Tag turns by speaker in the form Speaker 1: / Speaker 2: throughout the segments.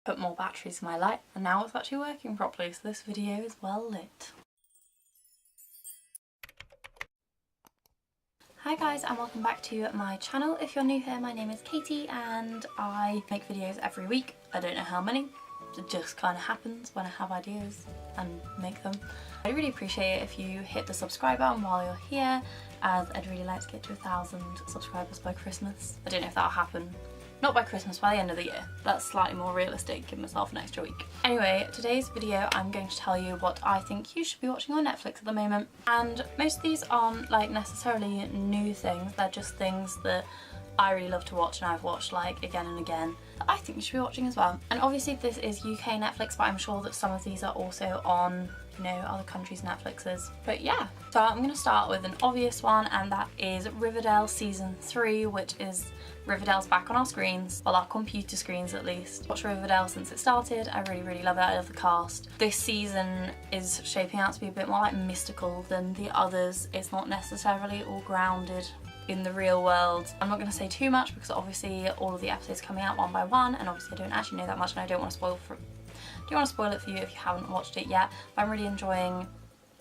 Speaker 1: put more batteries in my light, and now it's actually working properly, so this video is well lit. Hi guys, and welcome back to my channel. If you're new here, my name is Katie and I make videos every week. I don't know how many, it just kind of happens when I have ideas and make them. I'd really appreciate it if you hit the subscribe button while you're here, as I'd really like to get to 1,000 subscribers by Christmas. I don't know if that'll happen. Not by Christmas, by the end of the year. That's slightly more realistic, give myself an extra week. Anyway, today's video I'm going to tell you what I think you should be watching on Netflix at the moment. And most of these aren't like necessarily new things, they're just things that I really love to watch and I've watched like again and again that I think you should be watching as well. And obviously this is UK Netflix, but I'm sure that some of these are also on, you know, other countries' Netflixes. But yeah, so I'm going to start with an obvious one, and that is Riverdale season 3, which is Riverdale's back on our screens, well, our computer screens at least. I've watched Riverdale since it started. I really love it. I love the cast. This season is shaping out to be a bit more like mystical than the others. It's not necessarily all grounded in the real world. I'm not going to say too much because obviously all of the episodes are coming out one by one, and obviously I don't actually know that much, and I don't want to spoil it for you if you haven't watched it yet. But I'm really enjoying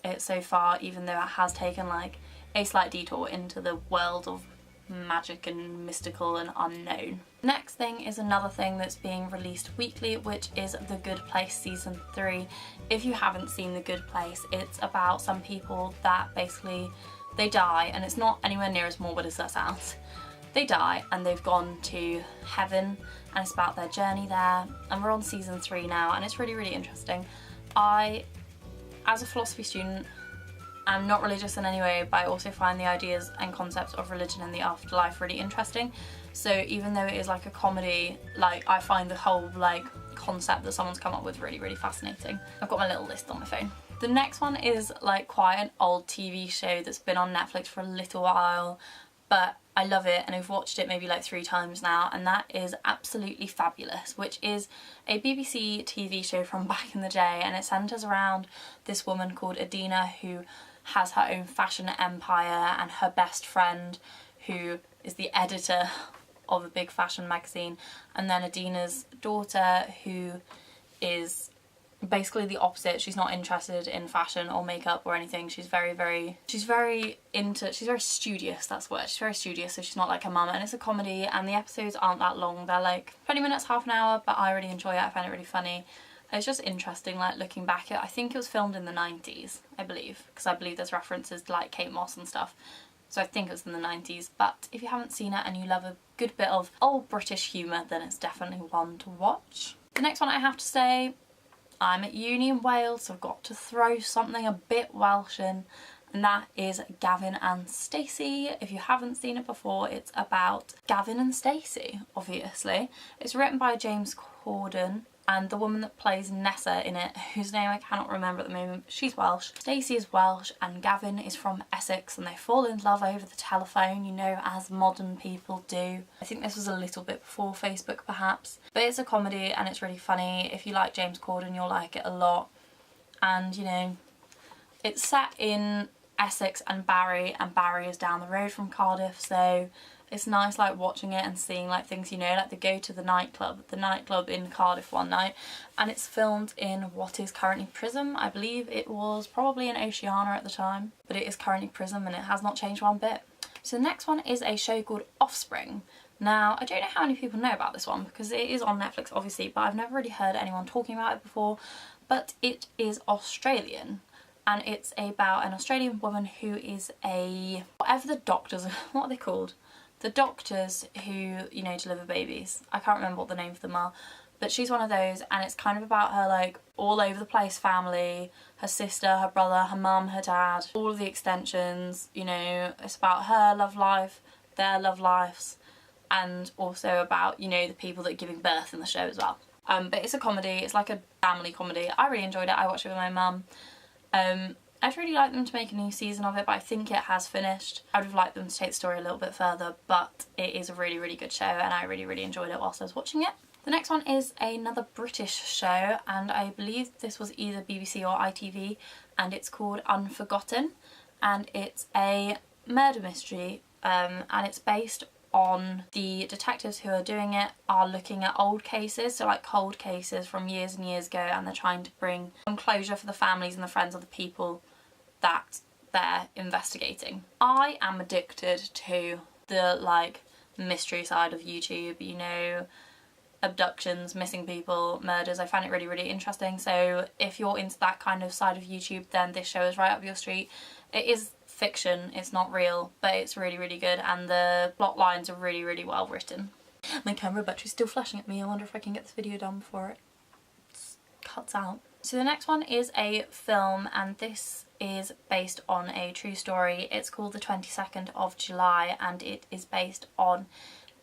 Speaker 1: it so far, even though it has taken like a slight detour into the world of magic and mystical and unknown. Next thing is another thing that's being released weekly, which is The Good Place season 3. If you haven't seen The Good Place, it's about some people that basically they die, and it's not anywhere near as morbid as that sounds. They die and they've gone to heaven, and it's about their journey there, and we're on season 3 now, and it's really interesting. I, as a philosophy student, I'm not religious in any way, but I also find the ideas and concepts of religion and the afterlife really interesting. So even though it is like a comedy, like I find the whole like concept that someone's come up with really fascinating. I've got my little list on my phone. The next one is like quite an old TV show that's been on Netflix for a little while, but I love it and I've watched it maybe like 3 times now, and that is Absolutely Fabulous, which is a BBC TV show from back in the day, and it centres around this woman called Adina who has her own fashion empire, and her best friend who is the editor of a big fashion magazine, and then Adina's daughter who is basically the opposite. She's not interested in fashion or makeup or anything. She's very studious, that's the word. She's very studious, so she's not like her mum, and it's a comedy, and the episodes aren't that long. They're like 20 minutes, half an hour, but I really enjoy it. I find it really funny. It's just interesting, like looking back at, I think it was filmed in the 90s, I believe, because I believe there's references to like Kate Moss and stuff. So I think it was in the 90s, but if you haven't seen it and you love a good bit of old British humour, then it's definitely one to watch. The next one I have to say, I'm at uni in Wales, so I've got to throw something a bit Welsh in, and that is Gavin and Stacey. If you haven't seen it before, it's about Gavin and Stacey, obviously. It's written by James Corden, and the woman that plays Nessa in it, whose name I cannot remember at the moment, but she's Welsh. Stacey is Welsh and Gavin is from Essex, and they fall in love over the telephone, you know, as modern people do. I think this was a little bit before Facebook perhaps, but it's a comedy and it's really funny. If you like James Corden, you'll like it a lot. And you know, it's set in Essex and Barry is down the road from Cardiff, so it's nice like watching it and seeing like things, you know, like they go to the nightclub in Cardiff one night, and it's filmed in what is currently Prism. I believe it was probably in Oceania at the time, but it is currently Prism and it has not changed one bit. So the next one is a show called Offspring. Now, I don't know how many people know about this one because it is on Netflix obviously, but I've never really heard anyone talking about it before. But it is Australian, and it's about an Australian woman who is a, whatever the doctors, what are they called? The doctors who, you know, deliver babies. I can't remember what the name of them are, but she's one of those, and it's kind of about her like all over the place family, her sister, her brother, her mum, her dad, all of the extensions, you know. It's about her love life, their love lives, and also about, you know, the people that are giving birth in the show as well. But it's a comedy, it's like a family comedy. I really enjoyed it. I watched it with my mum. I'd really like them to make a new season of it, but I think it has finished. I would have liked them to take the story a little bit further, but it is a really good show, and I really enjoyed it whilst I was watching it. The next one is another British show, and I believe this was either BBC or ITV, and it's called Unforgotten, and it's a murder mystery, and it's based on the detectives who are doing it are looking at old cases, so like cold cases from years and years ago, and they're trying to bring some closure for the families and the friends of the people that they're investigating. I am addicted to the like mystery side of YouTube, you know, abductions, missing people, murders. I find it really, really interesting. So if you're into that kind of side of YouTube, then this show is right up your street. It is fiction, it's not real, but it's really, really good, and the plot lines are really, really well written. My camera battery's still flashing at me. I wonder if I can get this video done before it cuts out. So the next one is a film, and this is based on a true story. It's called The 22nd of July, and it is based on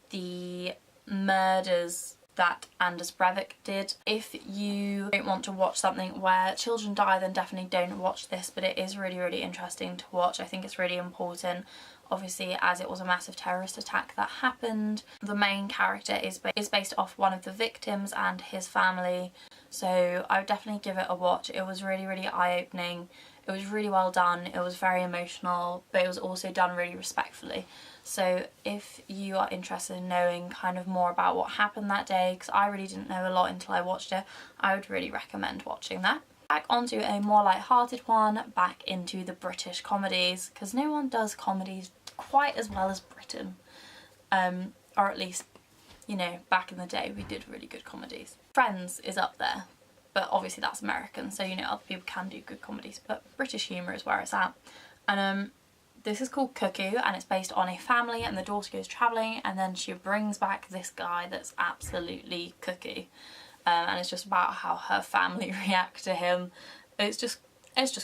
Speaker 1: the murders that Anders Breivik did. If you don't want to watch something where children die, then definitely don't watch this, but it is really, really interesting to watch. I think it's really important, obviously, as it was a massive terrorist attack that happened. The main character is based off one of the victims and his family, so I would definitely give it a watch. It was really, really eye-opening. It was really well done. It was very emotional, but it was also done really respectfully. So if you are interested in knowing kind of more about what happened that day, because I really didn't know a lot until I watched it, I would really recommend watching that. Back onto a more light-hearted one, back into the British comedies, because no one does comedies quite as well as Britain. Or at least, you know, back in the day we did really good comedies. Friends is up there, but obviously that's American, so you know other people can do good comedies, but British humour is where it's at. And this is called Cuckoo, and it's based on a family, and the daughter goes travelling and then she brings back this guy that's absolutely cuckoo. And it's just about how her family react to him. It's just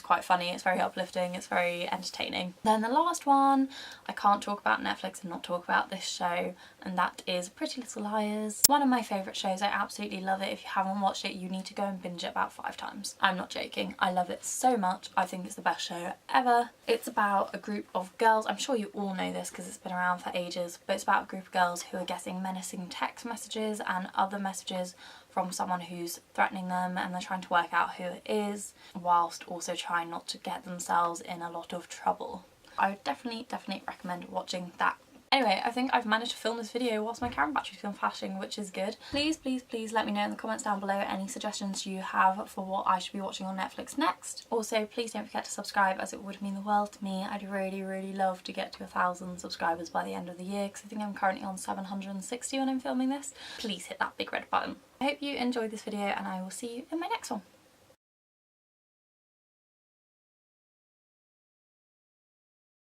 Speaker 1: quite funny. It's very uplifting, it's very entertaining. Then the last one, I can't talk about Netflix and not talk about this show, and that is Pretty Little Liars. One of my favourite shows. I absolutely love it. If you haven't watched it, you need to go and binge it about 5 times. I'm not joking. I love it so much. I think it's the best show ever. It's about a group of girls. I'm sure you all know this because it's been around for ages, but it's about a group of girls who are getting menacing text messages and other messages from someone who's threatening them, and they're trying to work out who it is whilst also trying not to get themselves in a lot of trouble. I would definitely recommend watching that. Anyway, I think I've managed to film this video whilst my camera battery's been flashing, which is good. Please, please, please let me know in the comments down below any suggestions you have for what I should be watching on Netflix next. Also, please don't forget to subscribe, as it would mean the world to me. I'd really, really love to get to 1,000 subscribers by the end of the year, because I think I'm currently on 760 when I'm filming this. Please hit that big red button. I hope you enjoyed this video, and I will see you in my next one.